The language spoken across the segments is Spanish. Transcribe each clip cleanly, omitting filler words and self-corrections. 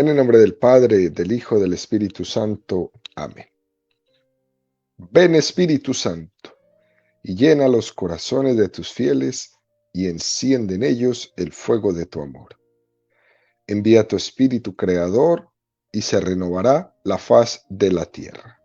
En el nombre del Padre, del Hijo, del Espíritu Santo. Amén. Ven Espíritu Santo, y llena los corazones de tus fieles, y enciende en ellos el fuego de tu amor. Envía tu Espíritu Creador, y se renovará la faz de la tierra.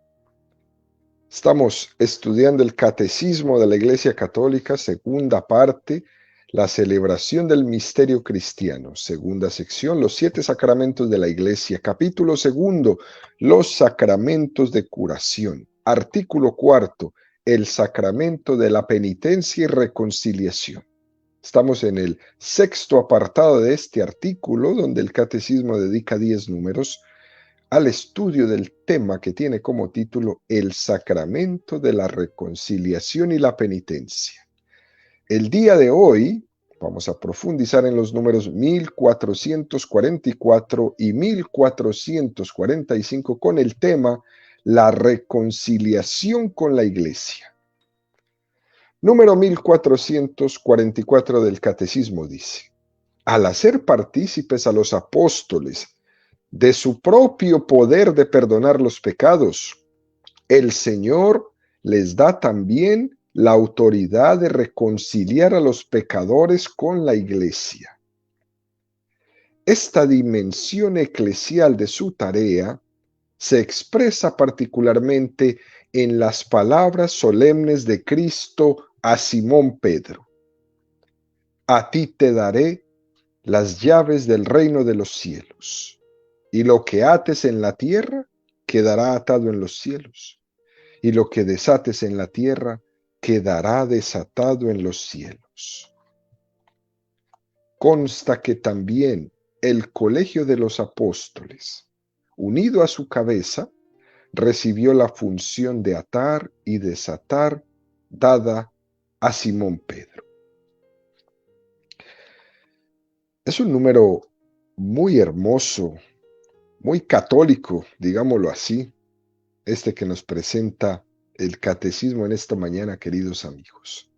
Estamos estudiando el Catecismo de la Iglesia Católica, segunda parte, la celebración del misterio cristiano. Segunda sección, los 7 sacramentos de la Iglesia. Capítulo segundo, los sacramentos de curación. Artículo cuarto, el sacramento de la penitencia y reconciliación. Estamos en el sexto apartado de este artículo, donde el Catecismo dedica 10 números al estudio del tema que tiene como título El sacramento de la reconciliación y la penitencia. El día de hoy vamos a profundizar en los números 1444 y 1445 con el tema La reconciliación con la Iglesia. Número 1444 del Catecismo dice: al hacer partícipes a los apóstoles de su propio poder de perdonar los pecados, el Señor les da también la autoridad de reconciliar a los pecadores con la Iglesia. Esta dimensión eclesial de su tarea se expresa particularmente en las palabras solemnes de Cristo a Simón Pedro: a ti te daré las llaves del reino de los cielos. Y lo que ates en la tierra quedará atado en los cielos, y lo que desates en la tierra quedará desatado en los cielos. Consta que también el colegio de los apóstoles, unido a su cabeza, recibió la función de atar y desatar dada a Simón Pedro. Es un número muy hermoso, muy católico, digámoslo así, este que nos presenta el catecismo en esta mañana, queridos amigos.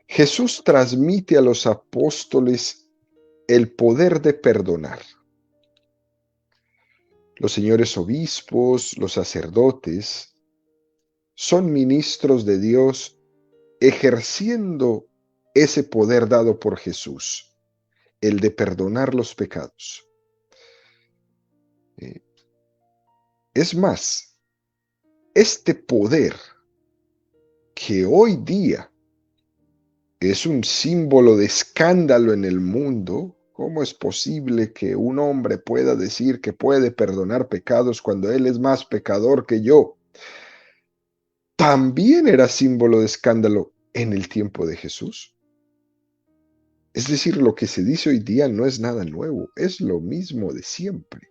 Jesús transmite a los apóstoles el poder de perdonar. Los señores obispos, los sacerdotes, son ministros de Dios ejerciendo ese poder dado por Jesús, el de perdonar los pecados. Es más, este poder que hoy día es un símbolo de escándalo en el mundo. ¿Cómo es posible que un hombre pueda decir que puede perdonar pecados cuando él es más pecador que yo? También era símbolo de escándalo en el tiempo de Jesús. Es decir, lo que se dice hoy día no es nada nuevo, es lo mismo de siempre.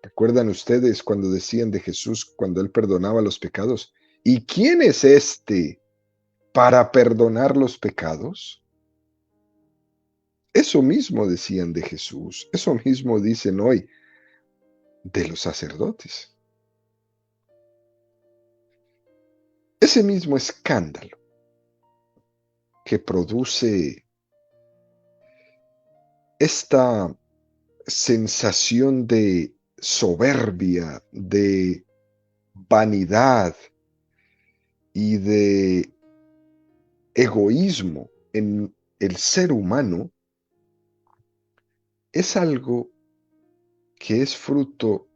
¿Recuerdan ustedes cuando decían de Jesús cuando él perdonaba los pecados? ¿Y quién es este para perdonar los pecados? Eso mismo decían de Jesús, eso mismo dicen hoy de los sacerdotes. Ese mismo escándalo que produce esta sensación de soberbia, de vanidad y de egoísmo en el ser humano, es algo que es fruto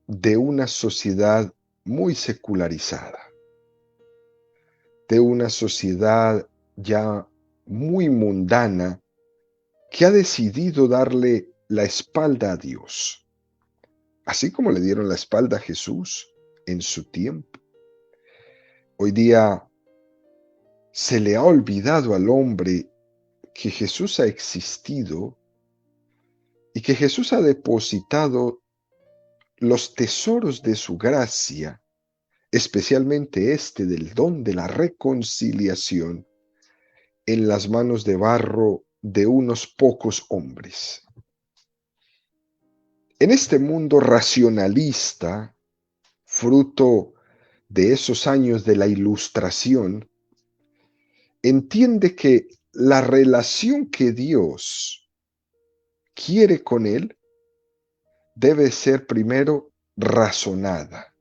de una sociedad muy secularizada, de una sociedad ya muy mundana que ha decidido darle la espalda a Dios, así como le dieron la espalda a Jesús en su tiempo. Hoy día se le ha olvidado al hombre que Jesús ha existido y que Jesús ha depositado los tesoros de su gracia, especialmente este del don de la reconciliación, en las manos de barro de unos pocos hombres. En este mundo racionalista, fruto de esos años de la Ilustración, entiende que la relación que Dios quiere con él debe ser primero razonada.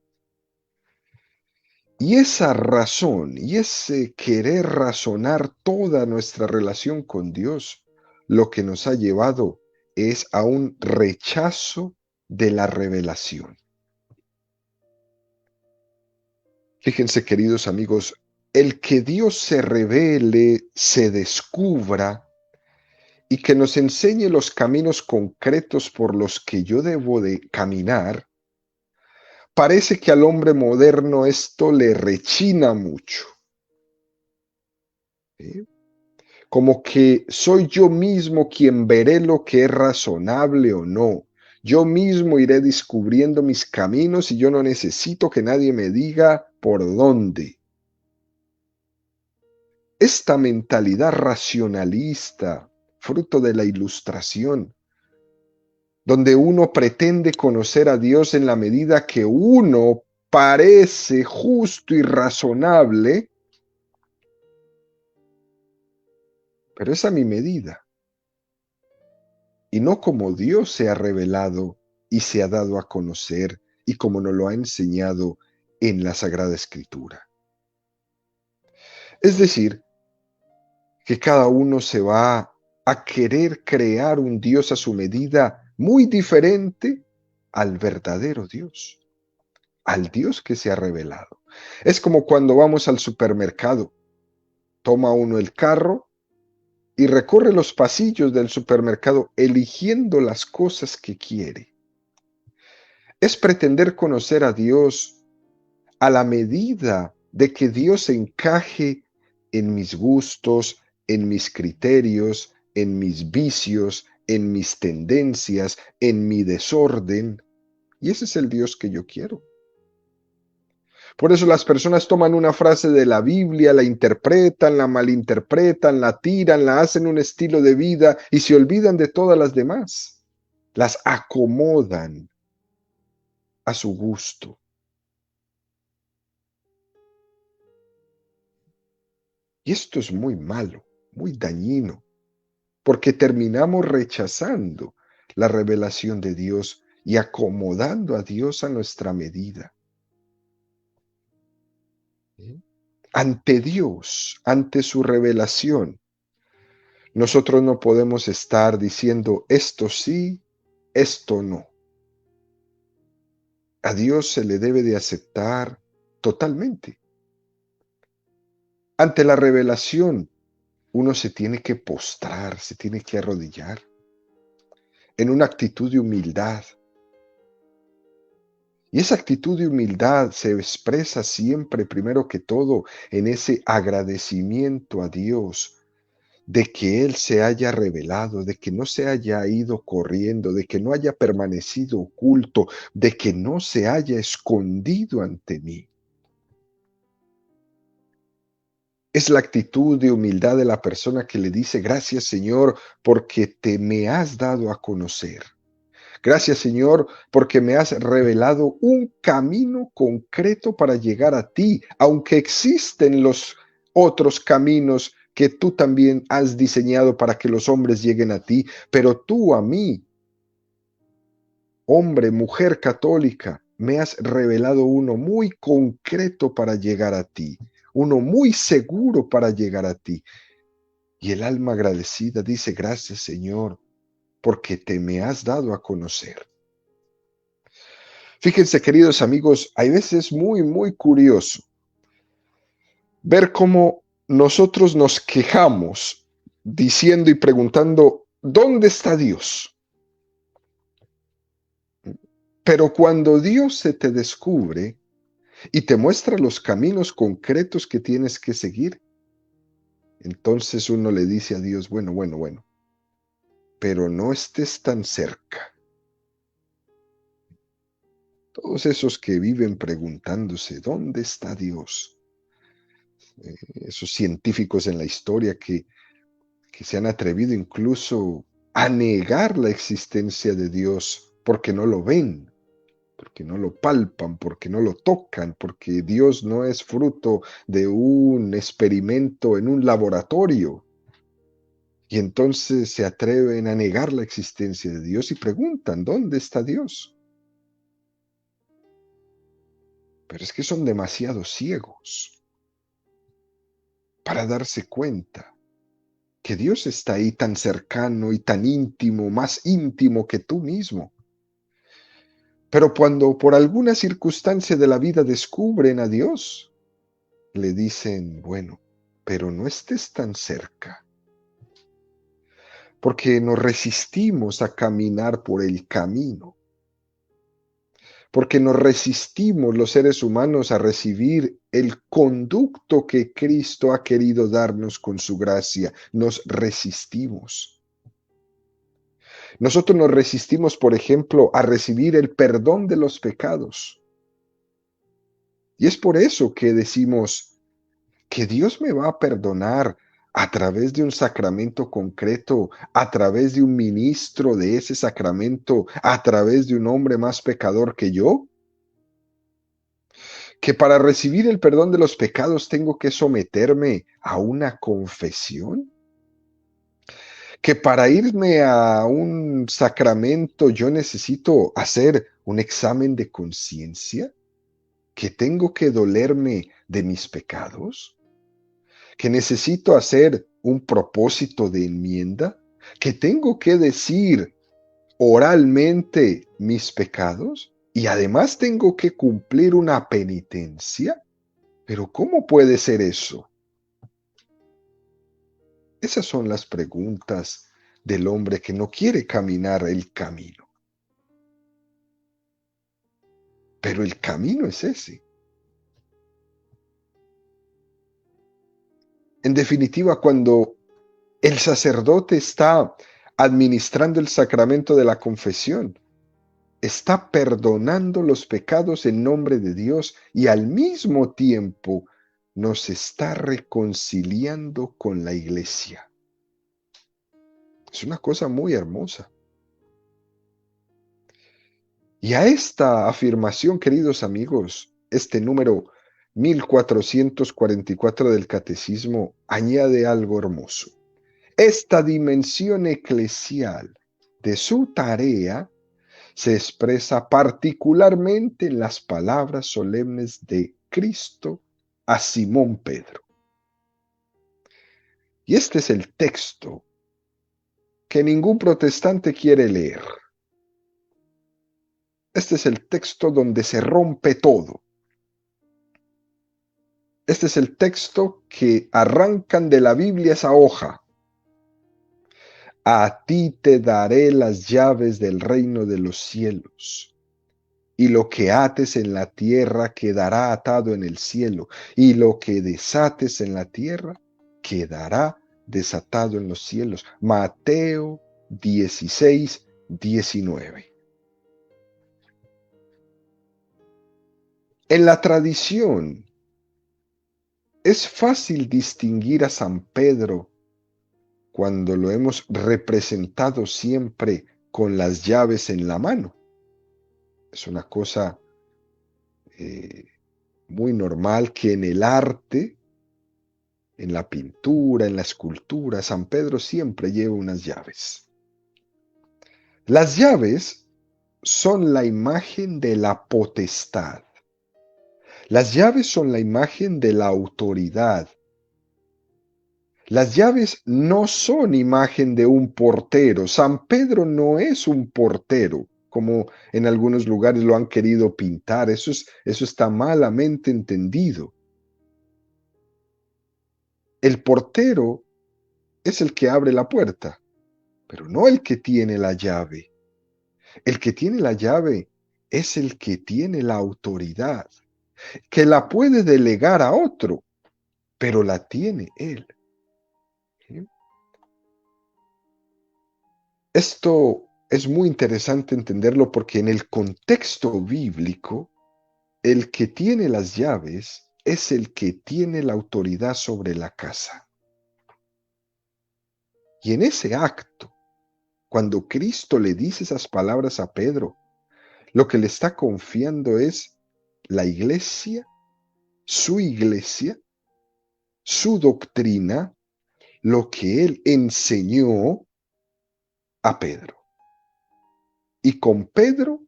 Y esa razón y ese querer razonar toda nuestra relación con Dios, lo que nos ha llevado es a un rechazo de la revelación. Fíjense, queridos amigos, el que Dios se revele, se descubra y que nos enseñe los caminos concretos por los que yo debo de caminar, parece que al hombre moderno esto le rechina mucho, ¿sí? Como que soy yo mismo quien veré lo que es razonable o no. Yo mismo iré descubriendo mis caminos y yo no necesito que nadie me diga por dónde. Esta mentalidad racionalista, fruto de la Ilustración, donde uno pretende conocer a Dios en la medida que uno parece justo y razonable, pero es a mi medida, y no como Dios se ha revelado y se ha dado a conocer y como nos lo ha enseñado en la Sagrada Escritura. Es decir, que cada uno se va a querer crear un Dios a su medida muy diferente al verdadero Dios, al Dios que se ha revelado. Es como cuando vamos al supermercado, toma uno el carro y recorre los pasillos del supermercado eligiendo las cosas que quiere. Es pretender conocer a Dios a la medida de que Dios encaje en mis gustos, en mis criterios, en mis vicios, en mis tendencias, en mi desorden. Y ese es el Dios que yo quiero. Por eso las personas toman una frase de la Biblia, la interpretan, la malinterpretan, la tiran, la hacen un estilo de vida y se olvidan de todas las demás. Las acomodan a su gusto. Y esto es muy malo, muy dañino, porque terminamos rechazando la revelación de Dios y acomodando a Dios a nuestra medida. ¿Sí? Ante Dios, ante su revelación, nosotros no podemos estar diciendo esto sí, esto no. A Dios se le debe de aceptar totalmente. Ante la revelación, uno se tiene que postrar, se tiene que arrodillar en una actitud de humildad. Y esa actitud de humildad se expresa siempre, primero que todo, en ese agradecimiento a Dios de que Él se haya revelado, de que no se haya ido corriendo, de que no haya permanecido oculto, de que no se haya escondido ante mí. Es la actitud de humildad de la persona que le dice, gracias Señor, porque te me has dado a conocer. Gracias, Señor, porque me has revelado un camino concreto para llegar a ti, aunque existen los otros caminos que tú también has diseñado para que los hombres lleguen a ti, pero tú a mí, hombre, mujer católica, me has revelado uno muy concreto para llegar a ti, uno muy seguro para llegar a ti. Y el alma agradecida dice, gracias, Señor, porque te me has dado a conocer. Fíjense, queridos amigos, hay veces muy curioso ver cómo nosotros nos quejamos diciendo y preguntando, ¿dónde está Dios? Pero cuando Dios se te descubre y te muestra los caminos concretos que tienes que seguir, entonces uno le dice a Dios, bueno, pero no estés tan cerca. Todos esos que viven preguntándose, ¿dónde está Dios? Esos científicos en la historia que se han atrevido incluso a negar la existencia de Dios porque no lo ven, porque no lo palpan, porque no lo tocan, porque Dios no es fruto de un experimento en un laboratorio. Y entonces se atreven a negar la existencia de Dios y preguntan, ¿dónde está Dios? Pero es que son demasiado ciegos para darse cuenta que Dios está ahí tan cercano y tan íntimo, más íntimo que tú mismo. Pero cuando por alguna circunstancia de la vida descubren a Dios, le dicen, bueno, pero no estés tan cerca, porque nos resistimos a caminar por el camino, porque nos resistimos los seres humanos a recibir el conducto que Cristo ha querido darnos con su gracia. Nos resistimos. Nosotros nos resistimos, por ejemplo, a recibir el perdón de los pecados. Y es por eso que decimos que Dios me va a perdonar a través de un sacramento concreto, a través de un ministro de ese sacramento, a través de un hombre más pecador que yo. Que para recibir el perdón de los pecados tengo que someterme a una confesión. Que para irme a un sacramento yo necesito hacer un examen de conciencia, que tengo que dolerme de mis pecados, que necesito hacer un propósito de enmienda, que tengo que decir oralmente mis pecados y además tengo que cumplir una penitencia. Pero ¿cómo puede ser eso? Esas son las preguntas del hombre que no quiere caminar el camino. Pero el camino es ese. En definitiva, cuando el sacerdote está administrando el sacramento de la confesión, está perdonando los pecados en nombre de Dios y al mismo tiempo nos está reconciliando con la iglesia. Es una cosa muy hermosa. Y a esta afirmación, queridos amigos, este número 1444 del Catecismo añade algo hermoso. Esta dimensión eclesial de su tarea se expresa particularmente en las palabras solemnes de Cristo a Simón Pedro. Y este es el texto que ningún protestante quiere leer. Este es el texto donde se rompe todo. Este es el texto que arrancan de la Biblia esa hoja. A ti te daré las llaves del reino de los cielos. Y lo que ates en la tierra quedará atado en el cielo. Y lo que desates en la tierra quedará desatado en los cielos. Mateo 16, 19. En la tradición es fácil distinguir a San Pedro cuando lo hemos representado siempre con las llaves en la mano. Es una cosa muy normal que en el arte, en la pintura, en la escultura, San Pedro siempre lleva unas llaves. Las llaves son la imagen de la potestad. Las llaves son la imagen de la autoridad. Las llaves no son imagen de un portero. San Pedro no es un portero, como en algunos lugares lo han querido pintar. Eso está malamente entendido. El portero es el que abre la puerta, pero no el que tiene la llave. El que tiene la llave es el que tiene la autoridad, que la puede delegar a otro, pero la tiene él. ¿Sí? Esto es muy interesante entenderlo porque en el contexto bíblico, el que tiene las llaves es el que tiene la autoridad sobre la casa. Y en ese acto, cuando Cristo le dice esas palabras a Pedro, lo que le está confiando es la iglesia, su doctrina, lo que él enseñó a Pedro y con Pedro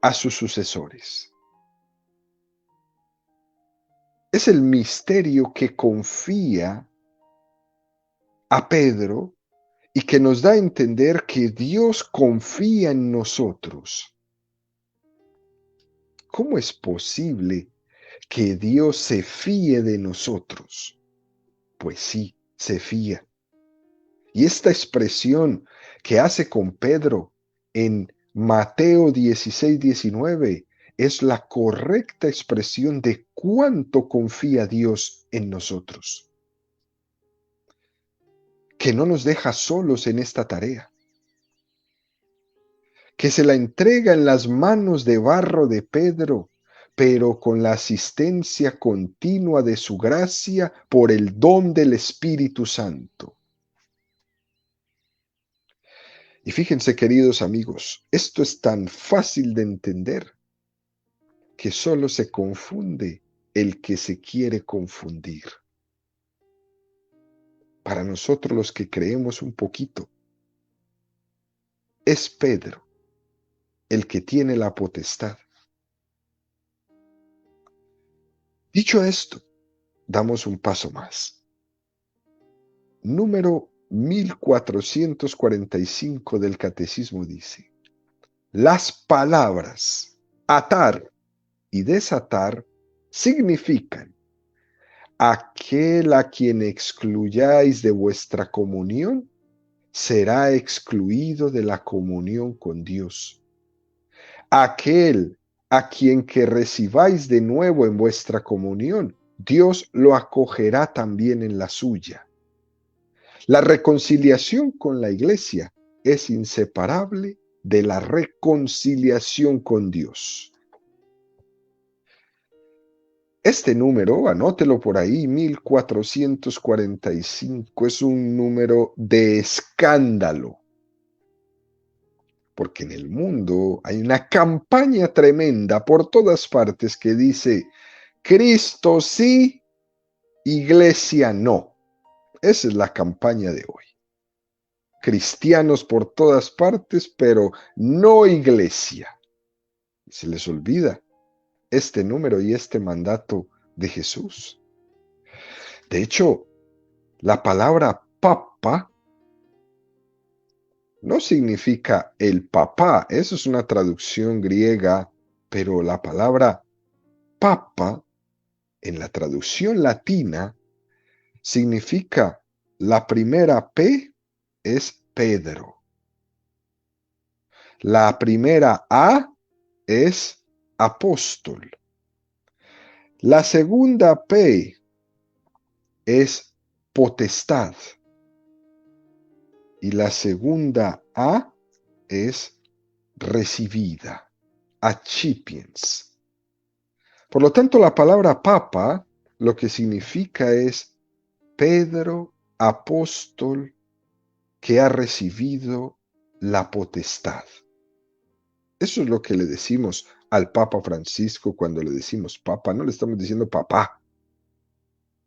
a sus sucesores. Es el misterio que confía a Pedro y que nos da a entender que Dios confía en nosotros. ¿Cómo es posible que Dios se fíe de nosotros? Pues sí, se fía. Y esta expresión que hace con Pedro en Mateo 16:19 es la correcta expresión de cuánto confía Dios en nosotros. Que no nos deja solos en esta tarea. Que se la entrega en las manos de barro de Pedro, pero con la asistencia continua de su gracia por el don del Espíritu Santo. Y fíjense, queridos amigos, esto es tan fácil de entender que solo se confunde el que se quiere confundir. Para nosotros los que creemos un poquito, es Pedro el que tiene la potestad. Dicho esto, damos un paso más. Número 1445 del Catecismo dice: las palabras atar y desatar significan: aquel a quien excluyáis de vuestra comunión será excluido de la comunión con Dios. Aquel a quien que recibáis de nuevo en vuestra comunión, Dios lo acogerá también en la suya. La reconciliación con la Iglesia es inseparable de la reconciliación con Dios. Este número, anótelo por ahí, 1445, es un número de escándalo, porque en el mundo hay una campaña tremenda por todas partes que dice: Cristo sí, Iglesia no. Esa es la campaña de hoy. Cristianos por todas partes, pero no Iglesia. Se les olvida este número y este mandato de Jesús. De hecho, la palabra papa no significa el papá, eso es una traducción griega, pero la palabra papa en la traducción latina significa: la primera P es Pedro, la primera A es apóstol, la segunda P es potestad y la segunda A es recibida, accipiens. Por lo tanto, la palabra papa lo que significa es Pedro, apóstol, que ha recibido la potestad. Eso es lo que le decimos al Papa Francisco cuando le decimos papa. No le estamos diciendo papá.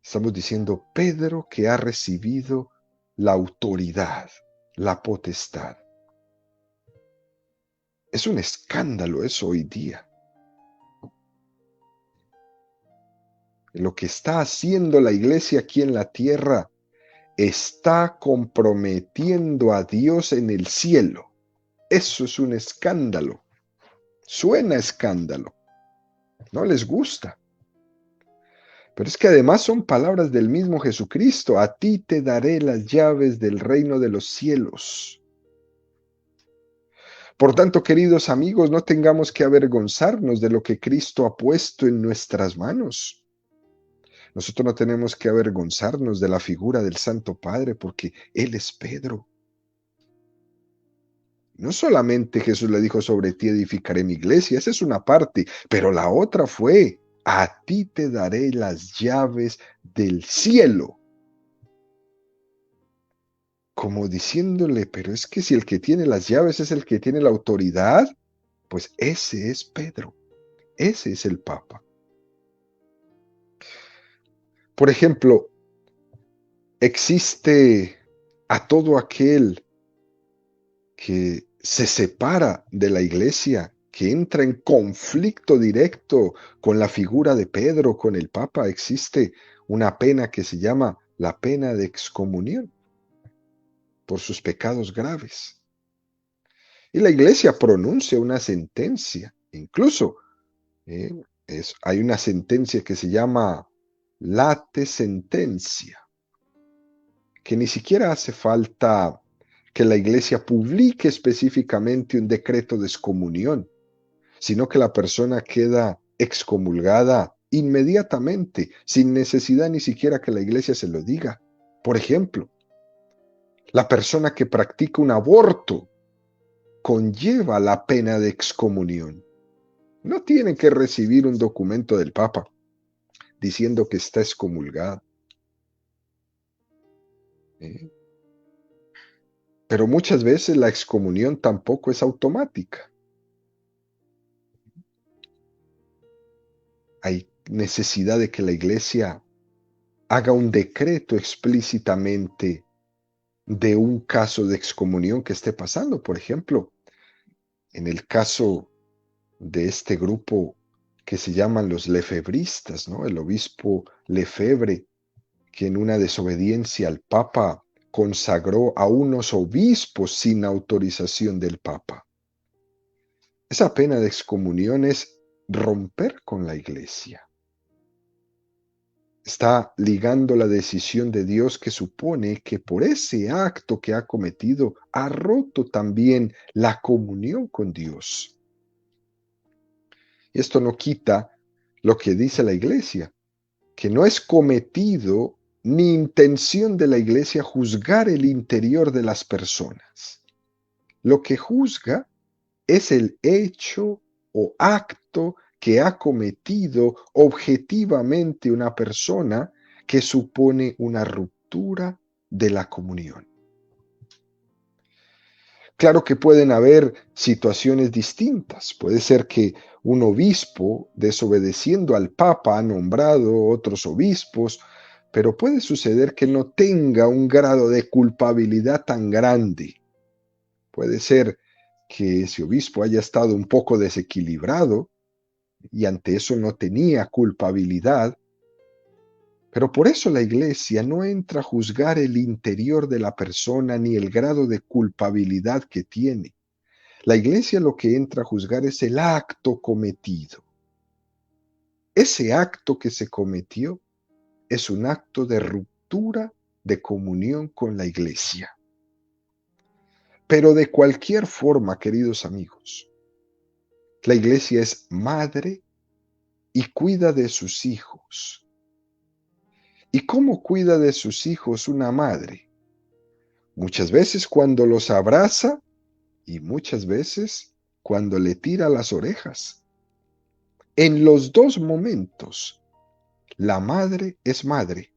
Estamos diciendo Pedro, que ha recibido la autoridad, la potestad. Es un escándalo eso hoy día. Lo que está haciendo la Iglesia aquí en la tierra está comprometiendo a Dios en el cielo. Eso es un escándalo. Suena escándalo. No les gusta. Pero es que además son palabras del mismo Jesucristo: a ti te daré las llaves del reino de los cielos. Por tanto, queridos amigos, no tengamos que avergonzarnos de lo que Cristo ha puesto en nuestras manos. Nosotros no tenemos que avergonzarnos de la figura del Santo Padre, porque Él es Pedro. No solamente Jesús le dijo: sobre ti edificaré mi iglesia, esa es una parte, pero la otra fue: a ti te daré las llaves del cielo. Como diciéndole: pero es que si el que tiene las llaves es el que tiene la autoridad, pues ese es Pedro, ese es el Papa. Por ejemplo, existe a todo aquel que se separa de la iglesia, que entra en conflicto directo con la figura de Pedro, con el Papa. Existe una pena que se llama la pena de excomunión por sus pecados graves. Y la iglesia pronuncia una sentencia, incluso ¿eh? Hay una sentencia que se llama late sentencia, que ni siquiera hace falta que la iglesia publique específicamente un decreto de excomunión, sino que la persona queda excomulgada inmediatamente, sin necesidad ni siquiera que la iglesia se lo diga. Por ejemplo, la persona que practica un aborto conlleva la pena de excomunión. No tiene que recibir un documento del Papa diciendo que está excomulgado. ¿Eh? Pero muchas veces la excomunión tampoco es automática. Hay necesidad de que la iglesia haga un decreto explícitamente de un caso de excomunión que esté pasando. Por ejemplo, en el caso de este grupo que se llaman los lefebristas, ¿no? El obispo Lefebvre, que en una desobediencia al Papa consagró a unos obispos sin autorización del Papa. Esa pena de excomunión es romper con la iglesia. Está ligando la decisión de Dios que supone que por ese acto que ha cometido ha roto también la comunión con Dios. Y esto no quita lo que dice la iglesia, que no es cometido ni intención de la iglesia juzgar el interior de las personas. Lo que juzga es el hecho o acto que ha cometido objetivamente una persona que supone una ruptura de la comunión. Claro que pueden haber situaciones distintas. Puede ser que un obispo, desobedeciendo al Papa, ha nombrado otros obispos, pero puede suceder que no tenga un grado de culpabilidad tan grande. Puede ser que ese obispo haya estado un poco desequilibrado y ante eso no tenía culpabilidad, pero por eso la iglesia no entra a juzgar el interior de la persona ni el grado de culpabilidad que tiene. La iglesia lo que entra a juzgar es el acto cometido. Ese acto que se cometió es un acto de ruptura de comunión con la iglesia. Pero de cualquier forma, queridos amigos, la iglesia es madre y cuida de sus hijos. ¿Y cómo cuida de sus hijos una madre? Muchas veces cuando los abraza y muchas veces cuando le tira las orejas. En los dos momentos, la madre es madre.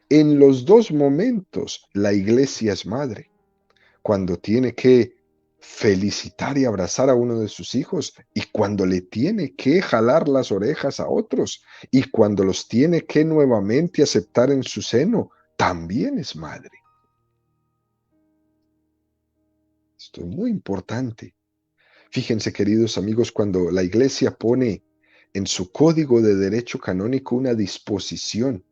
En los dos momentos, la iglesia es madre. Cuando tiene que felicitar y abrazar a uno de sus hijos y cuando le tiene que jalar las orejas a otros y cuando los tiene que nuevamente aceptar en su seno, también es madre. Esto es muy importante. Fíjense, queridos amigos, cuando la iglesia pone en su código de derecho canónico una disposición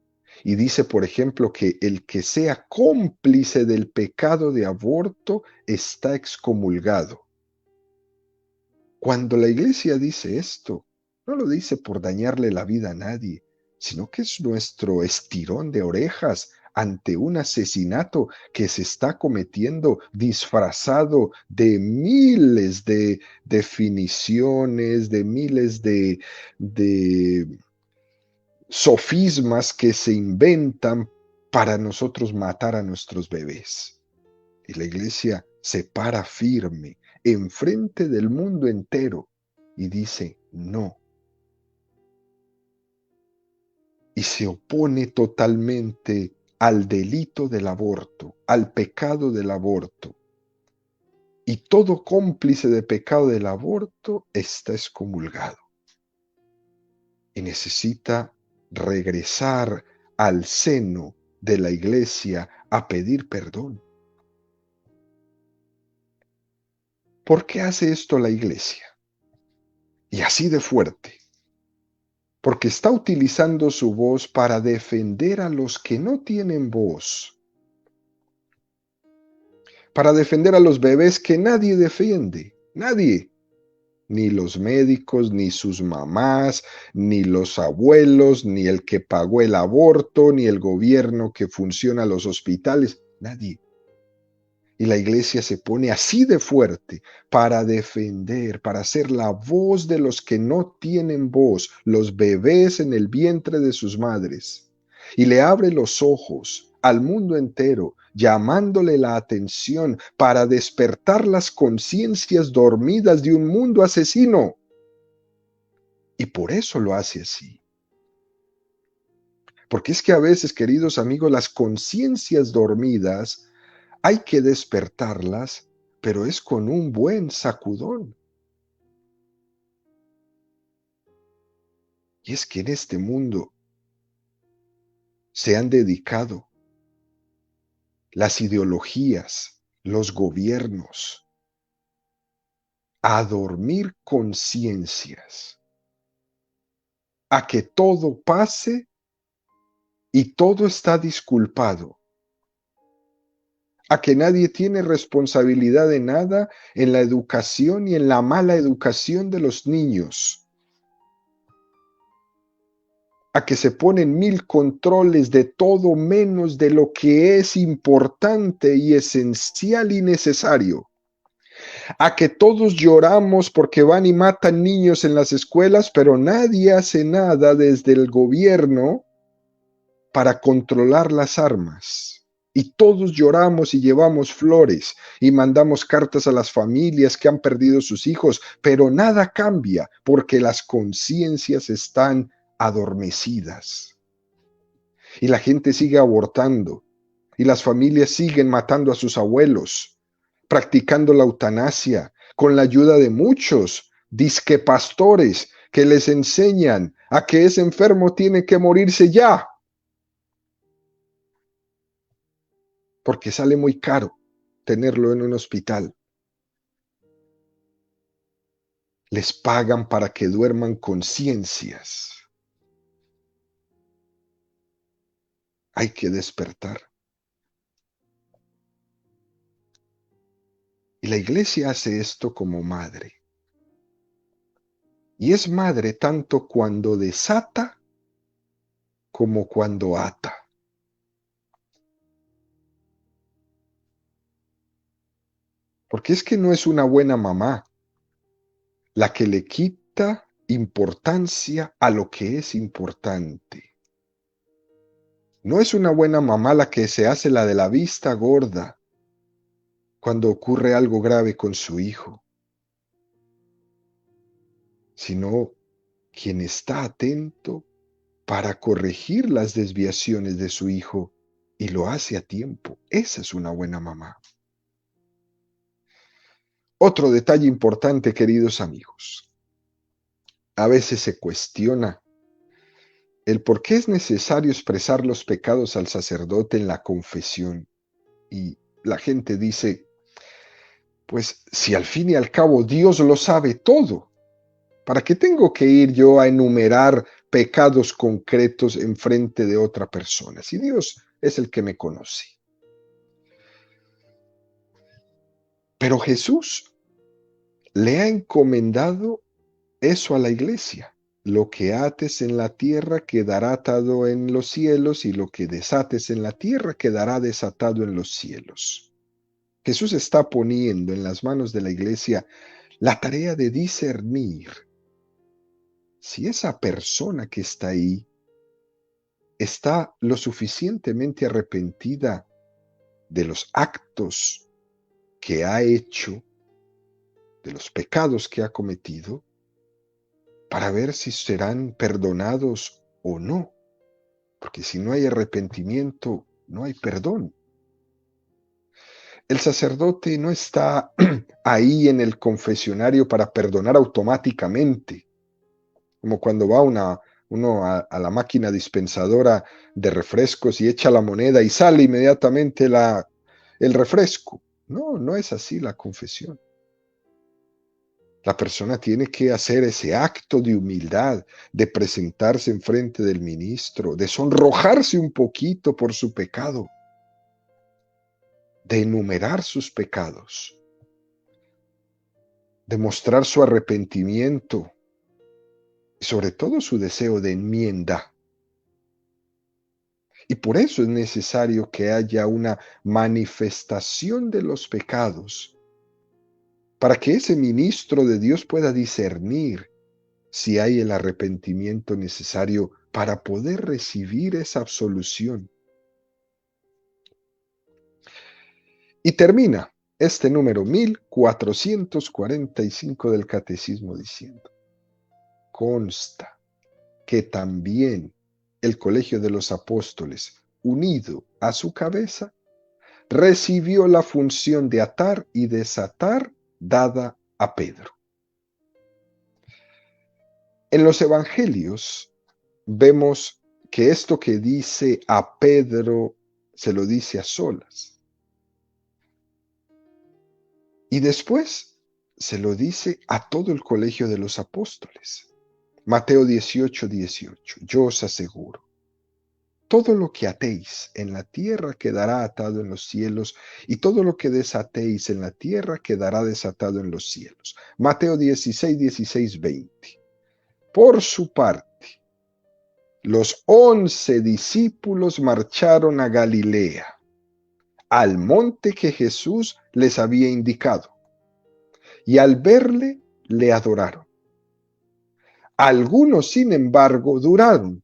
y dice, por ejemplo, que el que sea cómplice del pecado de aborto está excomulgado. Cuando la iglesia dice esto, no lo dice por dañarle la vida a nadie, sino que es nuestro estirón de orejas ante un asesinato que se está cometiendo disfrazado de miles de definiciones, de miles de sofismas que se inventan para nosotros matar a nuestros bebés. Y la iglesia se para firme enfrente del mundo entero y dice no. Y se opone totalmente al delito del aborto, al pecado del aborto. Y todo cómplice de pecado del aborto está excomulgado. Y necesita regresar al seno de la iglesia a pedir perdón. ¿Por qué hace esto la iglesia? Y así de fuerte. Porque está utilizando su voz para defender a los que no tienen voz, para defender a los bebés que nadie defiende, nadie, ni los médicos, ni sus mamás, ni los abuelos, ni el que pagó el aborto, ni el gobierno que funciona los hospitales, nadie. Y la iglesia se pone así de fuerte para defender, para ser la voz de los que no tienen voz, los bebés en el vientre de sus madres. Y le abre los ojos al mundo entero, llamándole la atención para despertar las conciencias dormidas de un mundo asesino. Y por eso lo hace así. Porque es que a veces, queridos amigos, las conciencias dormidas hay que despertarlas, pero es con un buen sacudón. Y es que en este mundo se han dedicado las ideologías, los gobiernos, a dormir conciencias, a que todo pase y todo está disculpado, a que nadie tiene responsabilidad de nada en la educación y en la mala educación de los niños, a que se ponen mil controles de todo menos de lo que es importante y esencial y necesario, a que todos lloramos porque van y matan niños en las escuelas, pero nadie hace nada desde el gobierno para controlar las armas. Y todos lloramos y llevamos flores y mandamos cartas a las familias que han perdido sus hijos, pero nada cambia porque las conciencias están adormecidas. Y la gente sigue abortando y las familias siguen matando a sus abuelos, practicando la eutanasia con la ayuda de muchos disque pastores que les enseñan a que ese enfermo tiene que morirse ya, porque sale muy caro tenerlo en un hospital. Les pagan para que duerman conciencias. Hay que despertar. Y la iglesia hace esto como madre. Y es madre tanto cuando desata como cuando ata. Porque es que no es una buena mamá la que le quita importancia a lo que es importante. No es una buena mamá la que se hace la de la vista gorda cuando ocurre algo grave con su hijo, sino quien está atento para corregir las desviaciones de su hijo y lo hace a tiempo. Esa es una buena mamá. Otro detalle importante, queridos amigos. A veces se cuestiona el por qué es necesario expresar los pecados al sacerdote en la confesión. Y la gente dice, pues si al fin y al cabo Dios lo sabe todo, ¿para qué tengo que ir yo a enumerar pecados concretos en frente de otra persona? Si Dios es el que me conoce. Pero Jesús le ha encomendado eso a la iglesia. Lo que ates en la tierra quedará atado en los cielos y lo que desates en la tierra quedará desatado en los cielos. Jesús está poniendo en las manos de la iglesia la tarea de discernir si esa persona que está ahí está lo suficientemente arrepentida de los actos que ha hecho, de los pecados que ha cometido, para ver si serán perdonados o no. Porque si no hay arrepentimiento, no hay perdón. El sacerdote no está ahí en el confesionario para perdonar automáticamente, como cuando va uno a la máquina dispensadora de refrescos y echa la moneda y sale inmediatamente el refresco. No, no es así la confesión. La persona tiene que hacer ese acto de humildad, de presentarse enfrente del ministro, de sonrojarse un poquito por su pecado, de enumerar sus pecados, de mostrar su arrepentimiento y sobre todo su deseo de enmienda. Y por eso es necesario que haya una manifestación de los pecados, para que ese ministro de Dios pueda discernir si hay el arrepentimiento necesario para poder recibir esa absolución. Y termina este número 1445 del Catecismo diciendo: consta que también el Colegio de los Apóstoles, unido a su cabeza, recibió la función de atar y desatar dada a Pedro. En los evangelios vemos que esto que dice a Pedro se lo dice a solas. Y después se lo dice a todo el colegio de los apóstoles. Mateo 18:18. Yo os aseguro, todo lo que atéis en la tierra quedará atado en los cielos, y todo lo que desatéis en la tierra quedará desatado en los cielos. Mateo 16, 20. Por su parte, los 11 discípulos marcharon a Galilea, al monte que Jesús les había indicado, y al verle, le adoraron. Algunos, sin embargo, dudaron.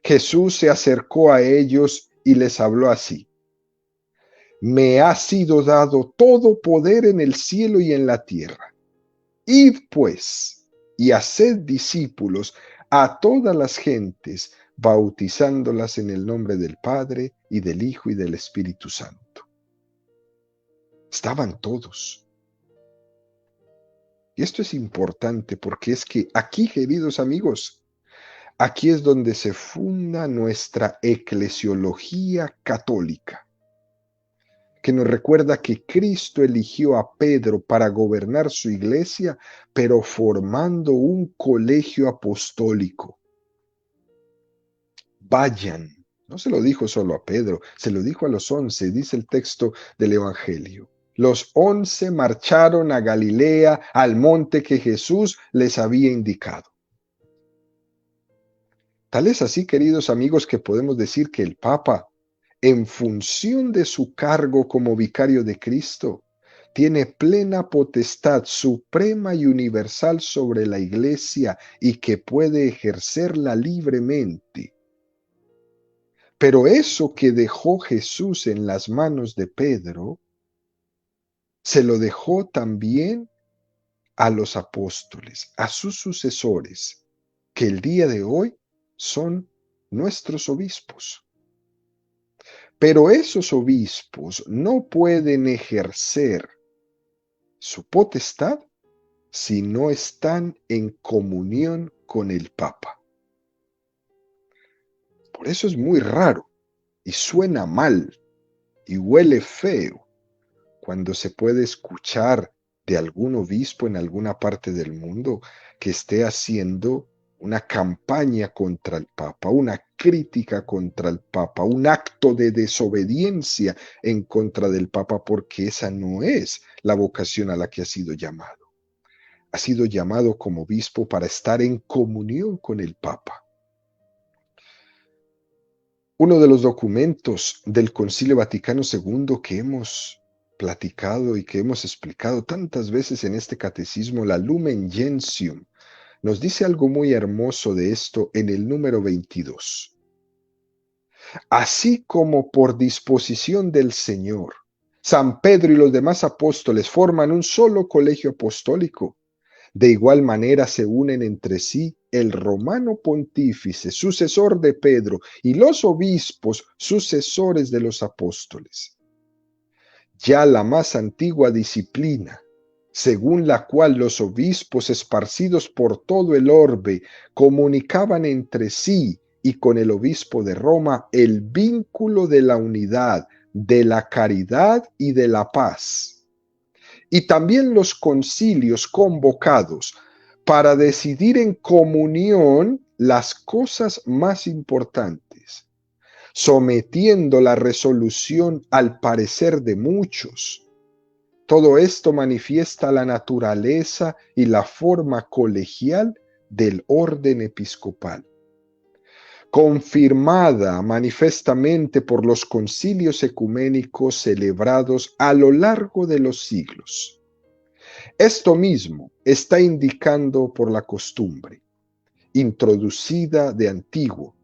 Jesús se acercó a ellos y les habló así: me ha sido dado todo poder en el cielo y en la tierra. Id pues, y haced discípulos a todas las gentes, bautizándolas en el nombre del Padre, y del Hijo, y del Espíritu Santo. Estaban todos. Y esto es importante porque es que aquí, queridos amigos, aquí es donde se funda nuestra eclesiología católica, que nos recuerda que Cristo eligió a Pedro para gobernar su iglesia, pero formando un colegio apostólico. Vayan. No se lo dijo solo a Pedro, se lo dijo a los 11, dice el texto del Evangelio. Los 11 marcharon a Galilea, al monte que Jesús les había indicado. Tal es así, queridos amigos, que podemos decir que el Papa, en función de su cargo como vicario de Cristo, tiene plena potestad suprema y universal sobre la Iglesia y que puede ejercerla libremente. Pero eso que dejó Jesús en las manos de Pedro, se lo dejó también a los apóstoles, a sus sucesores, que el día de hoy son nuestros obispos. Pero esos obispos no pueden ejercer su potestad si no están en comunión con el Papa. Por eso es muy raro y suena mal y huele feo cuando se puede escuchar de algún obispo en alguna parte del mundo que esté haciendo una campaña contra el Papa, una crítica contra el Papa, un acto de desobediencia en contra del Papa, porque esa no es la vocación a la que ha sido llamado. Ha sido llamado como obispo para estar en comunión con el Papa. Uno de los documentos del Concilio Vaticano II que hemos platicado y que hemos explicado tantas veces en este catecismo, la Lumen Gentium, nos dice algo muy hermoso de esto en el número 22. Así como por disposición del Señor, San Pedro y los demás apóstoles forman un solo colegio apostólico, de igual manera se unen entre sí el romano pontífice, sucesor de Pedro, y los obispos, sucesores de los apóstoles. Ya la más antigua disciplina, según la cual los obispos esparcidos por todo el orbe comunicaban entre sí y con el obispo de Roma el vínculo de la unidad, de la caridad y de la paz. Y también los concilios convocados para decidir en comunión las cosas más importantes, sometiendo la resolución al parecer de muchos. Todo esto manifiesta la naturaleza y la forma colegial del orden episcopal, confirmada manifestamente por los concilios ecuménicos celebrados a lo largo de los siglos. Esto mismo está indicando por la costumbre, introducida de antiguo,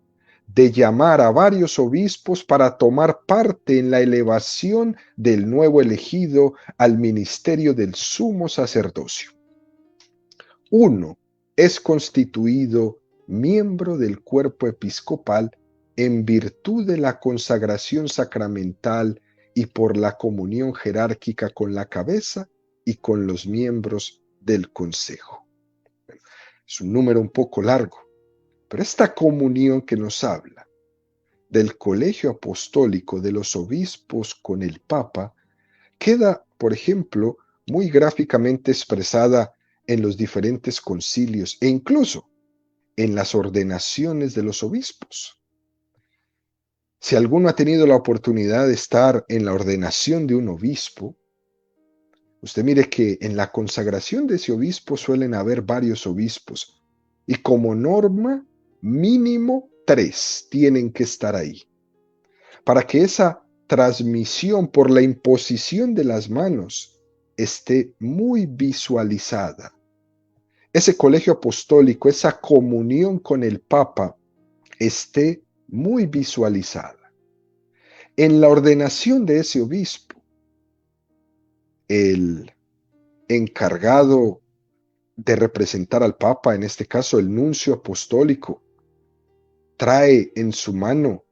de llamar a varios obispos para tomar parte en la elevación del nuevo elegido al ministerio del sumo sacerdocio. Uno es constituido miembro del cuerpo episcopal en virtud de la consagración sacramental y por la comunión jerárquica con la cabeza y con los miembros del consejo. Es un número un poco largo, pero esta comunión que nos habla del colegio apostólico de los obispos con el Papa queda, por ejemplo, muy gráficamente expresada en los diferentes concilios e incluso en las ordenaciones de los obispos. Si alguno ha tenido la oportunidad de estar en la ordenación de un obispo, usted mire que en la consagración de ese obispo suelen haber varios obispos y como norma mínimo 3 tienen que estar ahí, para que esa transmisión por la imposición de las manos esté muy visualizada. Ese colegio apostólico, esa comunión con el Papa, esté muy visualizada. En la ordenación de ese obispo, el encargado de representar al Papa, en este caso el nuncio apostólico, trae en su mano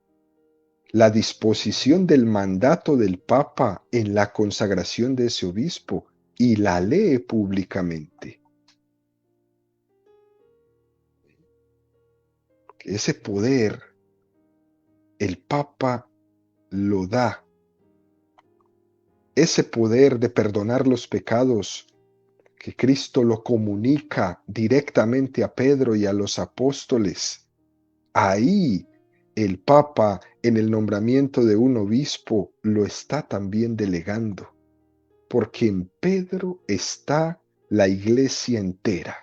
la disposición del mandato del Papa en la consagración de ese obispo y la lee públicamente. Ese poder el Papa lo da. Ese poder de perdonar los pecados que Cristo lo comunica directamente a Pedro y a los apóstoles. Ahí el Papa, en el nombramiento de un obispo, lo está también delegando, porque en Pedro está la iglesia entera.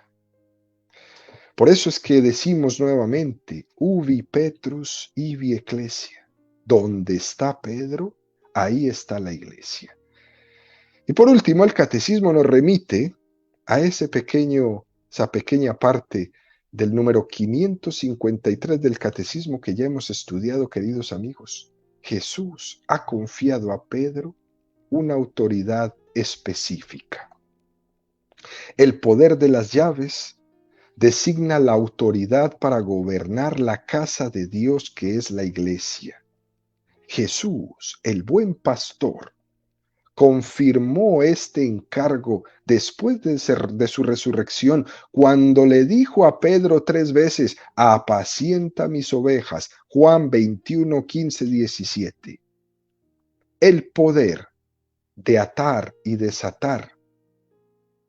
Por eso es que decimos nuevamente, ubi Petrus, ibi ecclesia. Donde está Pedro, ahí está la iglesia. Y por último, el catecismo nos remite a esa pequeña parte del número 553 del catecismo que ya hemos estudiado, queridos amigos. Jesús ha confiado a Pedro una autoridad específica. El poder de las llaves designa la autoridad para gobernar la casa de Dios que es la iglesia. Jesús, el buen pastor, confirmó este encargo después de su resurrección, cuando le dijo a Pedro 3 veces, apacienta mis ovejas, Juan 21, 15, 17. El poder de atar y desatar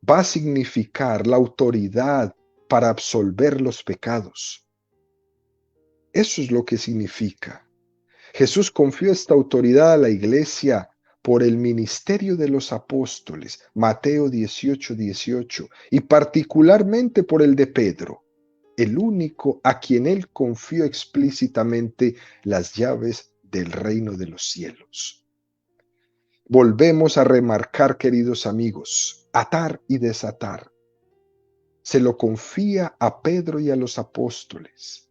va a significar la autoridad para absolver los pecados. Eso es lo que significa. Jesús confió esta autoridad a la iglesia por el ministerio de los apóstoles, Mateo 18, 18, y particularmente por el de Pedro, el único a quien él confió explícitamente las llaves del reino de los cielos. Volvemos a remarcar, queridos amigos, atar y desatar. Se lo confía a Pedro y a los apóstoles,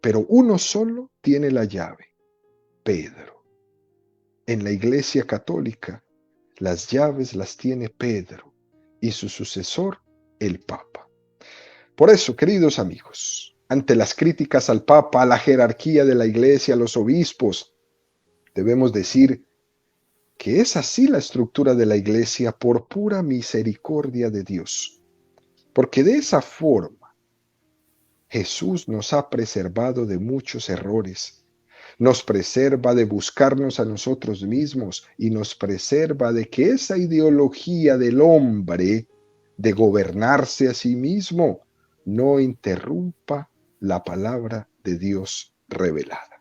pero uno solo tiene la llave, Pedro. En la Iglesia Católica, las llaves las tiene Pedro y su sucesor, el Papa. Por eso, queridos amigos, ante las críticas al Papa, a la jerarquía de la Iglesia, a los obispos, debemos decir que es así la estructura de la iglesia por pura misericordia de Dios. Porque de esa forma Jesús nos ha preservado de muchos errores, nos preserva de buscarnos a nosotros mismos y nos preserva de que esa ideología del hombre de gobernarse a sí mismo no interrumpa la palabra de Dios revelada.